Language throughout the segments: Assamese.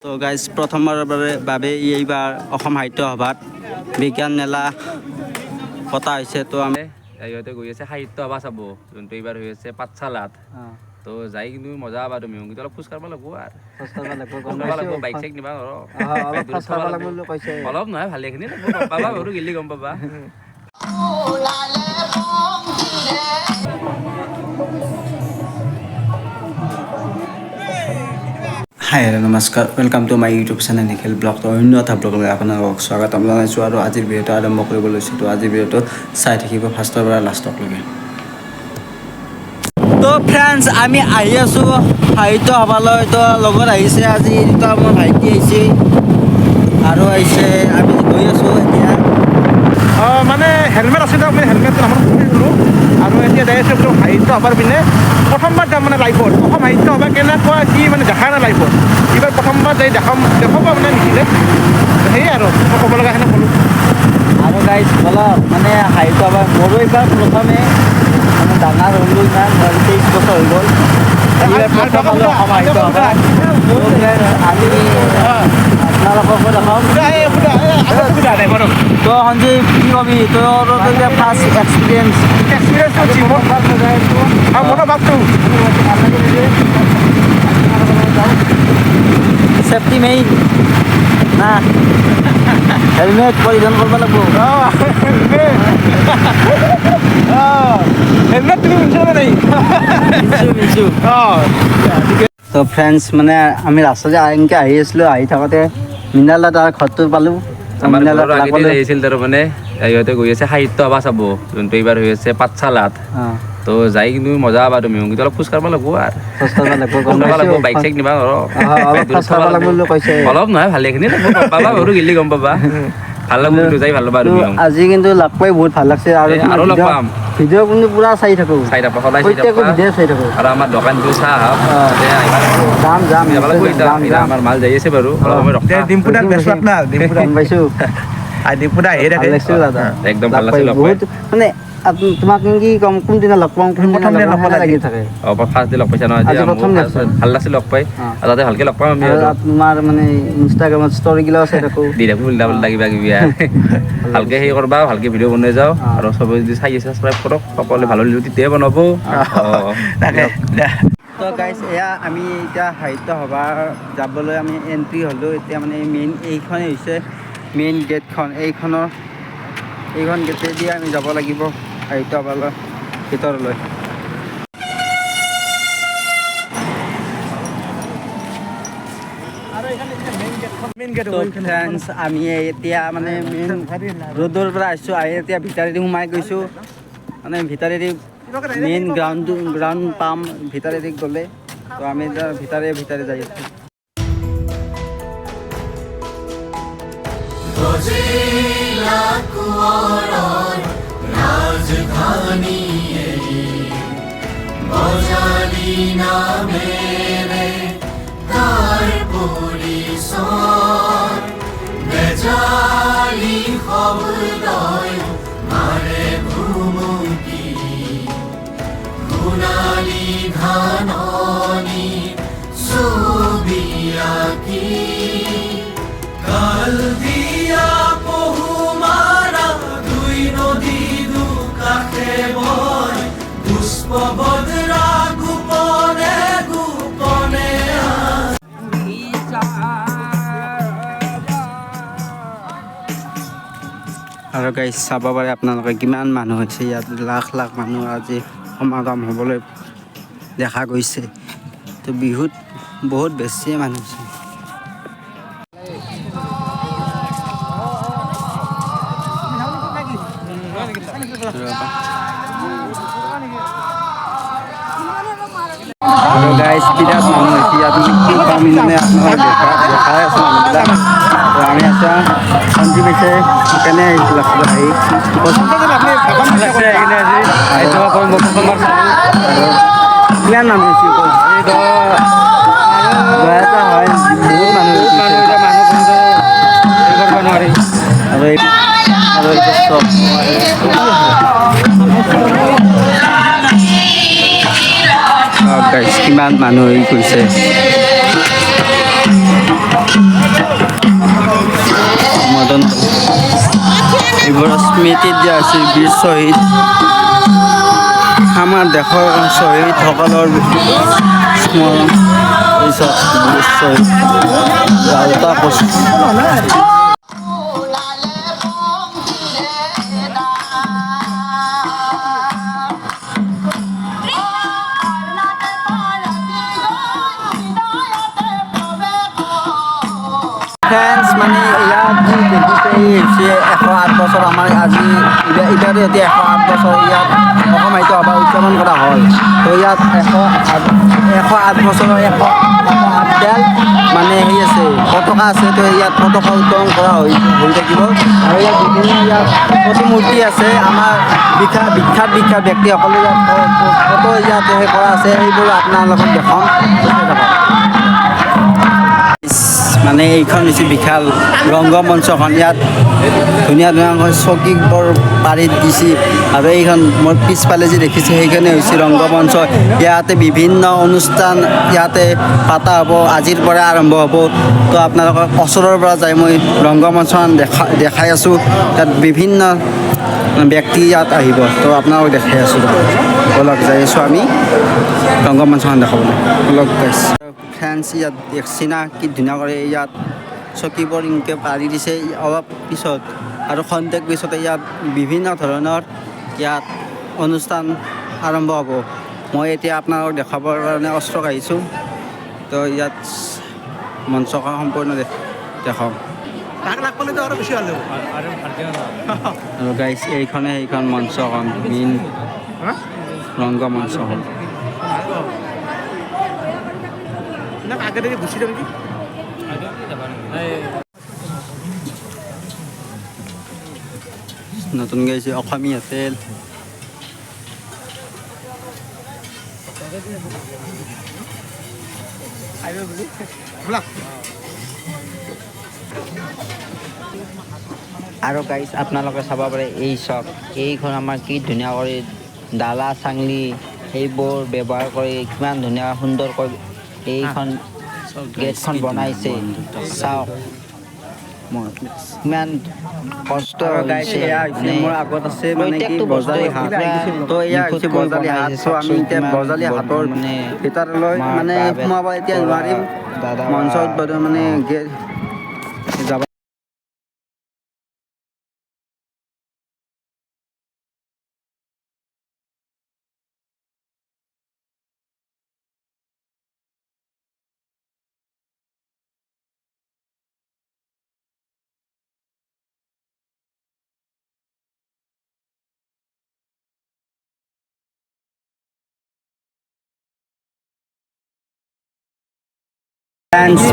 তো গাইজ প্ৰথমবাৰৰ বাবে এইবাৰ অসম সাহিত্য সভাত বিজ্ঞান মেলা পতা হৈছে। তো আমি ইহঁতে গৈ আছে সাহিত্য সভা চাব, যোনটো এইবাৰ হৈ আছে পাঠশালাত। তো যাই কিন্তু মজা পাবা তুমি, কিন্তু অলপ খোজ কাঢ়িব লাগিব আৰু বাইক চাইক নিবা অলপ নহয় ভালেখিনি পাবা বাৰু, গেলি গম পাবা। হাই হেল্ল' নমস্কাৰ, welcome to my YouTube channel Nikhil blog. তো অন্য এটা ব্লগলৈ আপোনালোকক স্বাগতম জনাইছোঁ আৰু আজিৰ ভিডিঅ'টো আৰম্ভ কৰিব লৈছোঁ। তো আজিৰ ভিডিঅ'টো চাই থাকিব ফাৰ্ষ্টৰ পৰা লাষ্টলৈকে। তো ফ্ৰেণ্ডছ, আমি আহি আছোঁ সাহিত্য সভালৈ। তো লগত আহিছে আজি দুটা মোৰ ভাইটি আহিছে আৰু আহিছে, আমি গৈ আছোঁ এতিয়া। মানে হেলমেট আছিল আপুনি হেলমেটটো আমাৰ শুনিলোঁ আৰু এতিয়া যাই আছোঁ একদম সাহিত্য সভাৰ পিনে। প্ৰথমবাৰ যাম মানে লাইফত অসম সাহিত্য সভা কেনেকুৱা কি মানে দেখা নাই লাইফত, এইবাৰ প্ৰথমবাৰ যাই দেখাব মানে নিখিলে সেয়ে আৰু ক'ব লগাখিনি ক'লোঁ। আৰু গাইজ বলক মানে সাহিত্য সভা মোৰো এইবাৰ প্ৰথমে মানে ডাঙৰ হ'লোঁ, ইমান 23 বছৰ হৈ গ'ল। এইবাৰ প্ৰথম হ'লোঁ অসম সাহিত্য সভা। আমি আপোনালোককো দেখাম। তো সঞ্জীৱ কি কবি, তোৰ ফাৰ্ষ্ট এক্সপিৰিয়েঞ্চটো জীৱন চেফটি মেইন না, হেলমেট পৰিধান কৰিব লাগিব। হেলমেট তুমি শুনিছানে নাই? তো ফ্ৰেণ্ডছ, মানে আমি ৰাস্তাতে এনেকৈ আহি আছিলোঁ, আহি থাকোঁতে মৃণাল দাৰ ঘৰটো পালোঁ। আমাৰ ঘৰৰ আগেদি আহিছিল তাৰমানে, ইহঁতে গৈ আছে সাহিত্য সভা চাব, যোনটো এইবাৰ হৈ আছে পাঠশালাত। তো যাই কিন্তু মজা পাবা তুমি, কিন্তু অলপ খোজ কাঢ়িব লাগিব আৰু বাইক চাইক নিবা অলপ নহয় ভালেখিনি পাবা বাৰু, গেলি গম পাবা। ভাল লাগিব কিন্তু যাই ভাল পাবা তুমি। আজি কিন্তু লগ পাই বহুত ভাল লাগছে আৰু লগ পাম। ভিডিঅ' কিন্তু পুৰা চাই থাকোঁ, সদায় প্ৰত্যেকটো ভিডিঅ' চাই থাকোঁ। আৰু আমাৰ দোকানটো চাহ আমাৰ মাল যাই আছে বাৰু, ডিম্পুদাক বেচো আপোনাৰ পাইছোঁ। ডিম্পুদা আহি থাকে একদম ভাল লাগিছিল বহুত মানে তোমাক কি ক'ম, কোনদিনা লগ পাম কোনদিনা লগ পাম লাগি থাকে। ফাৰ্ষ্ট ডে লগ পাইছা নহয়, ভাল লাগিছিল লগ পাই, আৰু তাতে ভালকে লগ পাম আমি। তোমাৰ মানে ইনষ্টাগ্ৰামত ষ্টৰিগিলাও চাই থাকোঁ, দি থাকোঁ উল্টা পুল্টা কিবা কিবি ভালকে সেই কৰবা, ভালকে ভিডিঅ' বনাই যাওঁ। আৰু চবে যদি চাই ছাবস্ক্ৰাইব কৰক, সকলোৱে ভাল হ'লে তেতিয়াই বনাব। তো গাইজ, এয়া আমি এতিয়া সাহিত্য সভা যাবলৈ আমি এণ্ট্ৰি হ'লোঁ। এতিয়া মানে মেইন এইখনেই হৈছে মেইন গেটখন। এইখন গেটেদি আমি যাব লাগিব সাহিত্য সভালৈ ভিতৰলৈ। ফ্ৰেণ্ডছ, আমি এতিয়া মানে মেইন ৰোডৰ পৰা আহিছোঁ, আহি এতিয়া ভিতৰেদি সোমাই গৈছোঁ। মানে ভিতৰেদি মেইন গ্ৰাউণ্ড পাম ভিতৰেদি গ'লে। তো আমি এতিয়া ভিতৰে যাই আছোঁ। আৰু গাইজ চাব পাৰে আপোনালোকে কিমান মানুহ হৈছে ইয়াত, লাখ লাখ মানুহ আজি সমাগম হ'বলৈ দেখা গৈছে। তো বিহুত বহুত বেছিয়ে মানুহ হৈছে। আৰু গাইজ বিৰাট মানুহ হৈছে ইয়াত, কি কম মানে আপোনালোকে দেখাই আছে মানুহবিলাক। তো আমি আছোঁ সঞ্জীৱ হৈছে সেইকাৰণে আহিছিলোঁ আহি কিমান মানুহ হৈছে হয়, বহুত মানুহ আৰু চব গাইজ কিমান মানুহ হেৰি কৰিছে। স্বীকৃতি দিয়া হৈছে বীৰ শ্বহীদ আমাৰ দেশৰ শ্বহীদসকলৰ স্মৰণ পিছত বীৰ শ্বহীদ ৰাউতা কোচ ফ্ৰেণ্ডছ মানে ইয়াত যি দেখিছে এই হৈছে 108 বছৰ আমাৰ আজি ইবাৰে এতিয়া 108 বছৰ ইয়াত অসম সাহিত্য সভা উদযাপন কৰা হ'ল তো ইয়াত 108 বছৰৰ 108ডাল মানে সেই আছে পতাকা আছে তো ইয়াত পতাকা উত্তোলন কৰা হৈ থাকিব আৰু ইয়াত বিভিন্ন ইয়াত প্ৰতিমূৰ্তি আছে আমাৰ বিখ্যাত ব্যক্তিসকলে ইয়াত ফটো ইয়াত সেই কৰা আছে সেইবোৰ আপোনালোকক দেখাম মানে এইখন হৈছে বিশাল ৰংগমঞ্চখন ইয়াত ধুনীয়া ধুনীয়াকৈ চকীবোৰ পাৰি দিছে আৰু এইখন মোৰ পিছফালে যি দেখিছে সেইখনে হৈছে ৰংগমঞ্চ ইয়াতে বিভিন্ন অনুষ্ঠান ইয়াতে পাতা হ'ব আজিৰ পৰা আৰম্ভ হ'ব তো আপোনালোকক ওচৰৰ পৰা যাই মই ৰংগমঞ্চখন দেখাই আছোঁ তাত বিভিন্ন ব্যক্তি ইয়াত আহিব তো আপোনালোকক দেখাই আছোঁ ব'লক যাই আছোঁ আমি ৰংগমঞ্চখন দেখাবলৈ ব'লক গাইছ ফ্ৰেণ্ডছ ইয়াত দেখছি না কি ধুনীয়া কৰে ইয়াত চকীবোৰ এনেকৈ পাৰি দিছে অলপ পিছত আৰু খন্তেক পিছতে ইয়াত বিভিন্ন ধৰণৰ ইয়াত অনুষ্ঠান আৰম্ভ হ'ব মই এতিয়া আপোনালোকক দেখাবৰ কাৰণে অস্ত্ৰক আহিছোঁ তো ইয়াত মঞ্চখন সম্পূৰ্ণ দেখাওঁ আৰু গাইছ এইখনে সেইখন মঞ্চখন মেইন ৰংগমঞ্চখন আগে থেকে গুছি যাবে কি নতুন গাইছে অসমীয়া তেল আৰু গাইছ আপোনালোকে চাব পাৰে এই চক এইখন আমাৰ কি ধুনীয়া কৰি ডালা চাংলি সেইবোৰ ব্যৱহাৰ কৰি কিমান ধুনীয়া সুন্দৰকৈ এইখন গেটখন বনাইছে চাওক ইমান কষ্ট হৈছে মোৰ আগত আছে মানে কি বজালি হাট তো এয়া হৈছে বজালি হাট তো আমি এতিয়া বজালি হাটৰ মানে ভিতৰলৈ মানে সোমাব এতিয়া নোৱাৰিম মঞ্চ উদ্বোধন মানে যাব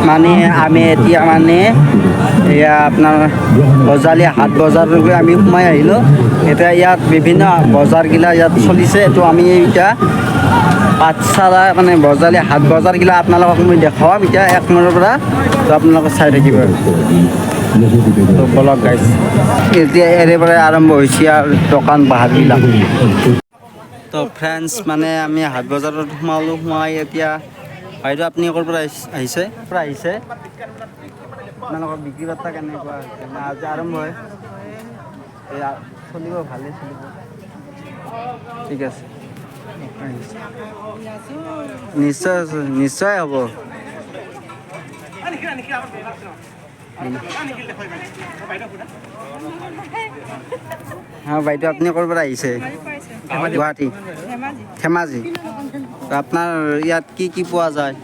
মানে আমি এতিয়া মানে এয়া আপোনাৰ বজালি হাট বজাৰলৈ আমি সোমাই আহিলোঁ এতিয়া ইয়াত বিভিন্ন বজাৰগিলা ইয়াত চলিছে তো আমি এতিয়া পাঠশালা মানে বজালি হাট বজাৰগিলা আপোনালোকক মই দেখুৱাম এতিয়া 1 মিনিটৰ পৰা তো আপোনালোকে চাই থাকিব তো বলক গাইছ এতিয়া এৰে পৰা আৰম্ভ হৈছে আৰু দোকান বাহাৰবিলাক তো ফ্ৰেণ্ডছ মানে আমি হাট বজাৰত সোমাই এতিয়া বাইদেউ আপুনি ক'ৰ পৰা আহিছে আপোনালোকৰ বিক্ৰী বাৰ্তা কেনেকুৱা আজি আৰম্ভ হয় চলিব ভালেই চলিব ঠিক আছে নিশ্চয় হ'ব বাইদেউ আপুনি ক'ৰ পৰা আহিছে গুৱাহাটী ধেমাজি আপোনাৰ ইয়াত কি কি পোৱা যায়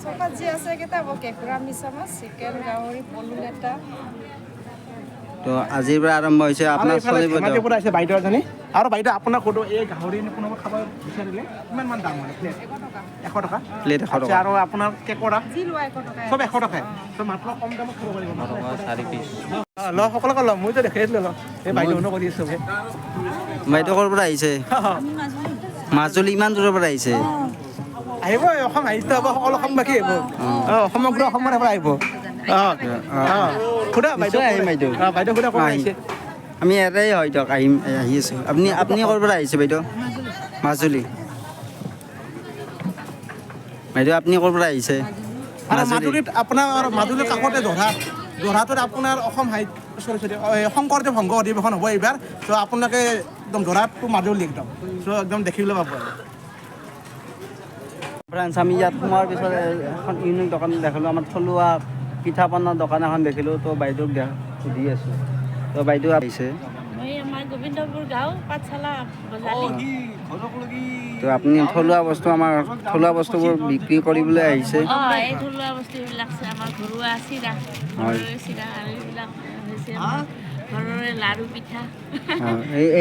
চব্জি আছে কেইটা কেঁকুৰা মিছামাছ চিকেন গাহৰি পলু লেটা তো আজিৰ পৰা আৰম্ভ হৈছে আপোনাৰ চলিব ধেমাজিৰ পৰা আহিছে বাইদেউ এজনী আৰু বাইদেউ আপোনাক ক'তো এই গাহৰি কোনোবা খাব বিচাৰিলে কিমান দাম হয় প্লেট 100 টকা প্লেট 100 টকা আৰু আপোনাৰ কেঁকোৰা যি লোৱা 100 টকা চব 100 টকা তো মাত্ৰ কম দামত খাব পাৰিব 4 পিচ ল সকলোকে ল মইতো দেখাই দিলোঁ ল এই বাইদেউনো কৰি আছোঁ বাইদেউ ক'ৰ পৰা আহিছে মাজুলী ইমান দূৰৰ পৰা আহিছে আহিব অসম সাহিত্য সভা সকলো অসমবাসী আহিব সমগ্ৰ অসমৰ পৰা আহিব সুধা বাইদেউ আহিম বাইদেউ বাইদেউ সুধা ক'ৰ আহিছে আমি ইয়াতেই হয় দিয়ক আহি আছোঁ আপুনি ক'ৰ পৰা আহিছে বাইদেউ মাজুলী বাইদেউ আপুনি ক'ৰ পৰা আহিছে মাজুলীত আপোনাৰ মাজুলীৰ কাষতে যোৰহাট যোৰহাটত আপোনাৰ অসম শংকৰদেৱ সংঘ অধিৱেশন হ'ব এইবাৰ। চ' আপোনালোকে একদম যোৰহাটটো মাজুলী একদম চ' একদম দেখিবলৈ পাব আৰু। ফ্ৰেণ্ডছ, আমি ইয়াত সোমোৱাৰ পিছত এখন ইউনিক দোকান দেখিলোঁ, আমাৰ থলুৱা পিঠা পনাৰ দোকান এখন দেখিলোঁ। তো বাইদেউক সুধি আছোঁ। তো বাইদেউ আহিছে। মই আমাৰ গোবিন্দপুৰ গাঁও পাঠশালা বজালি। তো আপুনি থলুৱা বস্তুবোৰ বিক্ৰী কৰিবলৈ আহিছে। এই থলুৱা বস্তুবিলাক আমাৰ ঘৰুৱা চিৰা, ঘৰৰে চিৰা আৰু এইবিলাক হৈছে আমাৰ ঘৰৰে লাৰু পিঠা।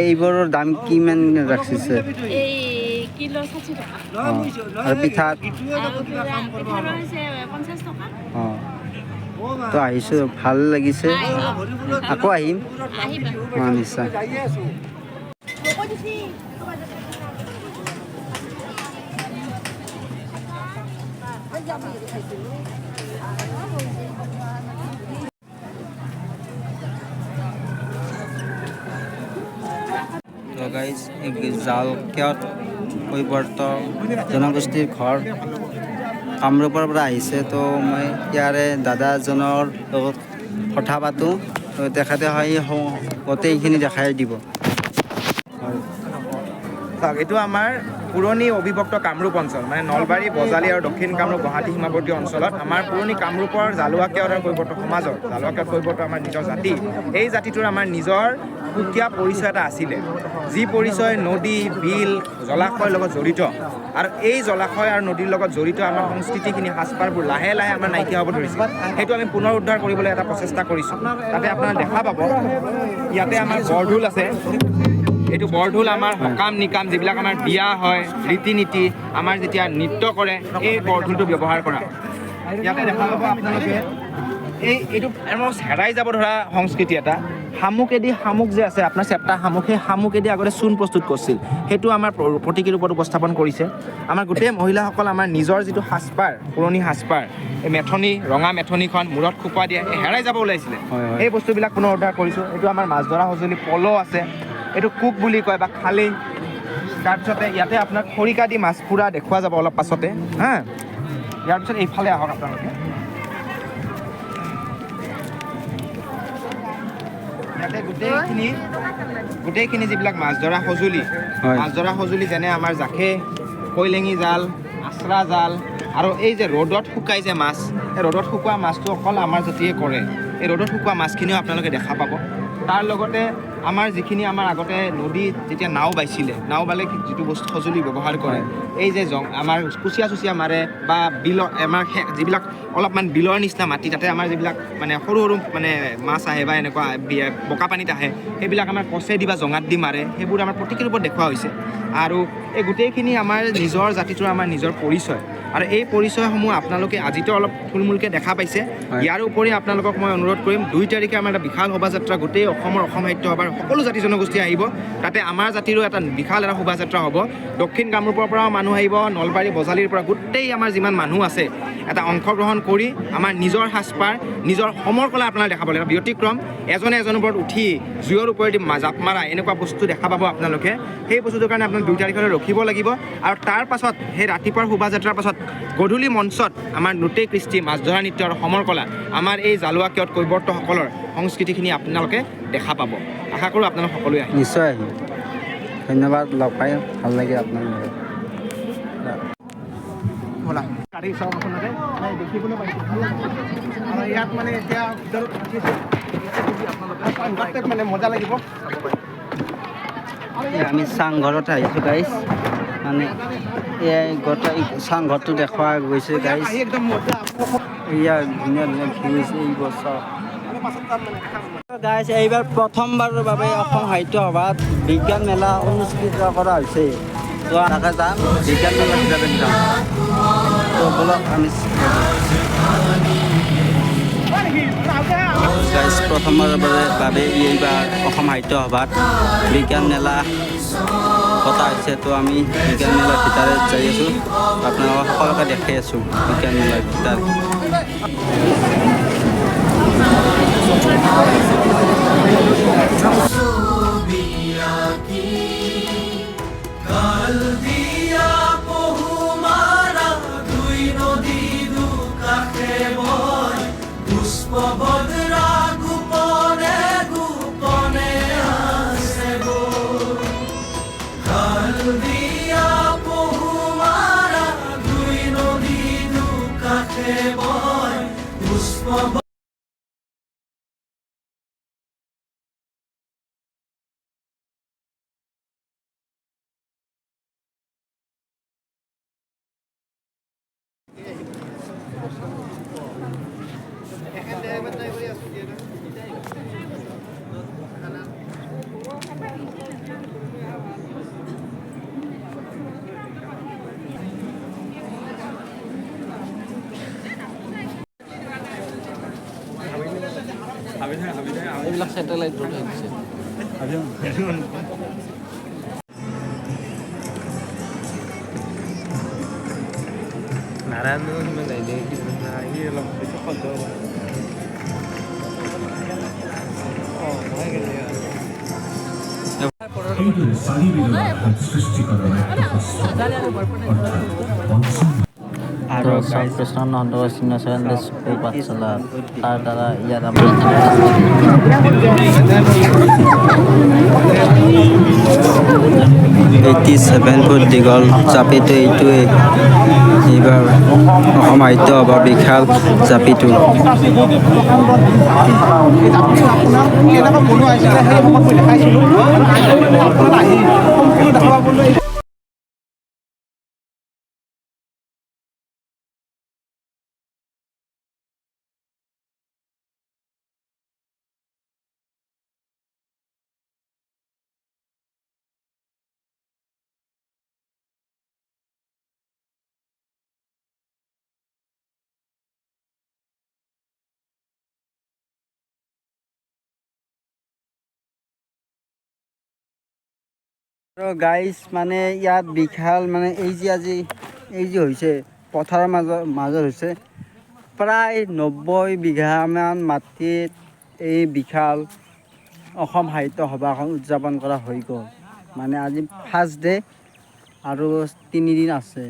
এইবোৰৰ দাম কিমান ৰাখিছে? এই কিলো 60 টকা। আৰু পিঠাত? পিঠাৰ হৈছে 50 টকা। তো আহিছোঁ, ভাল লাগিছে, আকৌ আহিম। আহিবা। নিশ্চয়। তো গাইজ জালকেয়ত কৈৱৰ্ত জনগোষ্ঠীৰ ঘৰ কামৰূপৰ পৰা আহিছে। তো মই ইয়াৰে দাদা এজনৰ লগত কথা পাতোঁ। তো তেখেতে হয় গোটেইখিনি দেখাই দিব। চাওক, এইটো আমাৰ পুৰণি অবিভক্ত কামৰূপ অঞ্চল, মানে নলবাৰী, বজালী আৰু দক্ষিণ কামৰূপ গুৱাহাটী সীমাৱৰ্তী অঞ্চলত আমাৰ পুৰণি কামৰূপৰ জালুৱাকেয়ত আৰু কৈৱৰ্ত সমাজৰ জালুৱাকেয়ত কৈৱৰ্ত আমাৰ নিজৰ জাতি। এই জাতিটোৰ আমাৰ নিজৰ সুকীয়া পৰিচয় এটা আছিলে, যি পৰিচয় নদী, বিল, জলাশয়ৰ লগত জড়িত। আৰু এই জলাশয় আৰু নদীৰ লগত জড়িত আমাৰ সংস্কৃতিখিনি, সাজপাৰবোৰ লাহে লাহে আমাৰ নাইকিয়া হ'ব ধৰিছে। সেইটো আমি পুনৰ উদ্ধাৰ কৰিবলৈ এটা প্ৰচেষ্টা কৰিছোঁ। তাতে আপোনাৰ দেখা পাব, ইয়াতে আমাৰ বৰঢোল আছে। এইটো বৰঢোল আমাৰ সকাম নিকাম যিবিলাক আমাৰ বিয়া হয়, ৰীতি নীতি, আমাৰ যেতিয়া নৃত্য কৰে, এই বৰঢোলটো ব্যৱহাৰ কৰা। ইয়াতে দেখা পাব আপোনালোকে এইটো হেৰাই যাব ধৰা সংস্কৃতি এটা। শামুক যে আছে আপোনাৰ চেপ্টা শামুক, সেই শামুকেদি আগতে চূণ প্ৰস্তুত কৰিছিল, সেইটো আমাৰ প্ৰতীকী ৰূপত উপস্থাপন কৰিছে। আমাৰ গোটেই মহিলাসকল আমাৰ নিজৰ যিটো সাজপাৰ, পুৰণি সাজপাৰ, এই মেথনি, ৰঙা মেথনিখন মূৰত খোপা দিয়ে, হেৰাই যাব ওলাইছিলে, এই বস্তুবিলাক পুনৰ উদ্ধাৰ কৰিছোঁ। এইটো আমাৰ মাছ ধৰা সঁজুলি, পল আছে, এইটো কুক বুলি কয় বা খালি। তাৰপিছতে ইয়াতে আপোনাক খৰিকা দি মাছ পুৰা দেখুওৱা যাব অলপ পাছতে, হা। ইয়াৰ পিছত এইফালে আহক আপোনালোকে। ইয়াতে গোটেইখিনি যিবিলাক মাছ ধৰা সঁজুলি, যেনে আমাৰ জাখে, কৈলেঙি জাল, আচৰা জাল, আৰু এই যে ৰ'দত শুকাই যে মাছ, এই ৰ'দত শুকোৱা মাছটো অকল আমাৰ জাতিয়ে কৰে। এই ৰ'দত শুকোৱা মাছখিনিও আপোনালোকে দেখা পাব। তাৰ লগতে আমাৰ যিখিনি আমাৰ আগতে নদীত যেতিয়া নাও বাইছিলে, নাও বালে যিটো বস্তু সঁজুলি ব্যৱহাৰ কৰে, এই যে আমাৰ কুচিয়া মাৰে বা বিলৰ আমাৰ যিবিলাক অলপমান বিলৰ নিচিনা মাটি, তাতে আমাৰ যিবিলাক মানে সৰু মানে মাছ আহে বা এনেকুৱা বোকা পানীত আহে, সেইবিলাক আমাৰ কচে দি বা জঙাত দি মাৰে, সেইবোৰ আমাৰ প্ৰতীকী ৰূপত দেখুওৱা হৈছে। আৰু এই গোটেইখিনি আমাৰ নিজৰ জাতিটোৰ আমাৰ নিজৰ পৰিচয়। আৰু এই পৰিচয়সমূহ আপোনালোকে আজিতো অলপ থুলমূলকৈ দেখা পাইছে। ইয়াৰ উপৰি আপোনালোকক মই অনুৰোধ কৰিম, 2 তাৰিখে আমাৰ এটা বিশাল শোভাযাত্ৰা, গোটেই অসম সাহিত্য সভাৰ সকলো জাতি জনগোষ্ঠী আহিব। তাতে আমাৰ জাতিৰো এটা বিশাল এটা শোভাযাত্ৰা হ'ব। দক্ষিণ কামৰূপৰ পৰাও মানুহ আহিব, নলবাৰী, বজালীৰ পৰা গোটেই আমাৰ যিমান মানুহ আছে, এটা অংশগ্ৰহণ কৰি আমাৰ নিজৰ সাজপাৰ, নিজৰ সমৰ কলা আপোনালোকে দেখা পাব। এটা ব্যতিক্ৰম, এজনে এজনৰ ওপৰত উঠি জুইৰ ওপৰেদি জাপ মাৰা, এনেকুৱা বস্তু দেখা পাব আপোনালোকে। সেই বস্তুটোৰ কাৰণে আপোনালোকে 2 তাৰিখলৈ ৰখিব লাগিব। আৰু তাৰ পাছত সেই ৰাতিপুৱাৰ শোভাযাত্ৰাৰ পাছত গধূলি মঞ্চত আমাৰ নৃত্য কৃষ্টি, মাছ ধৰা নৃত্য আৰু সমৰ কলা, আমাৰ এই জালুৱাকেয়ত কৈৱৰ্তসকলৰ সংস্কৃতিখিনি আপোনালোকে দেখা পাব। আশা কৰোঁ আপোনালোক সকলোৱে আহিব। নিশ্চয় আহিম। ধন্যবাদ, লগ পাই ভাল লাগে আপোনালোকক। গাড়ী চাওক আপোনালোকে দেখিবলৈ পাইছে। আৰু ইয়াত মানে এতিয়া ভিতৰত আপোনালোকে মানে মজা লাগিব। আমি চাংঘৰত আহিছোঁ গাইজ, মানে এই গোটেই চাংঘৰটো দেখুওৱা গৈছে গাইজ। একদম মজা। ইয়াৰ ধুনীয়া ভিউ হৈছে এই বছৰ। গাইজ, এইবাৰ প্ৰথমবাৰৰ বাবে অসম সাহিত্য সভাত বিজ্ঞান মেলা অনুষ্ঠিত কৰা হৈছে। তো তাকে যাম, বিজ্ঞান মেলা হিচাপে যাম। তো বলক আমি গাইজ, প্ৰথমবাৰৰ বাবে এইবাৰ অসম সাহিত্য সভাত বিজ্ঞান মেলা পতা হৈছে। তো আমি বিজ্ঞান মেলাৰ ভিতৰত যাই আছোঁ, আপোনালোকক সকলোকে দেখাই আছোঁ বিজ্ঞান মেলাৰ ভিতৰত। পুষ্পভদ্ৰা এইবিলাক ছেটেলাইট ৰোড আহিছে এইদৰে চাৰিবেলা সৃষ্টি কৰা আৰু শ্ৰীকৃষ্ণ নন্দ চিহ্ন স্কুল পাঠশালা তাৰ দ্বাৰা ইয়াত আমাৰ 87 ফুট দীঘল জাপিটো এইটোৱে এইবাৰ অসম সাহিত্য সভাৰ বিশাল জাপিটো কেনেকৈ বনোৱা হৈছিলে সেই মই দেখাইছিলোঁ দেখাবলৈ আৰু গাইজ মানে ইয়াত বিশাল মানে এই যে হৈছে পথাৰৰ মাজত হৈছে প্ৰায় 90 বিঘামান মাটিত এই বিশাল অসম সাহিত্য সভাখন উদযাপন কৰা হৈ গ'ল মানে আজি ফাৰ্ষ্ট ডে আৰু 3 দিন আছে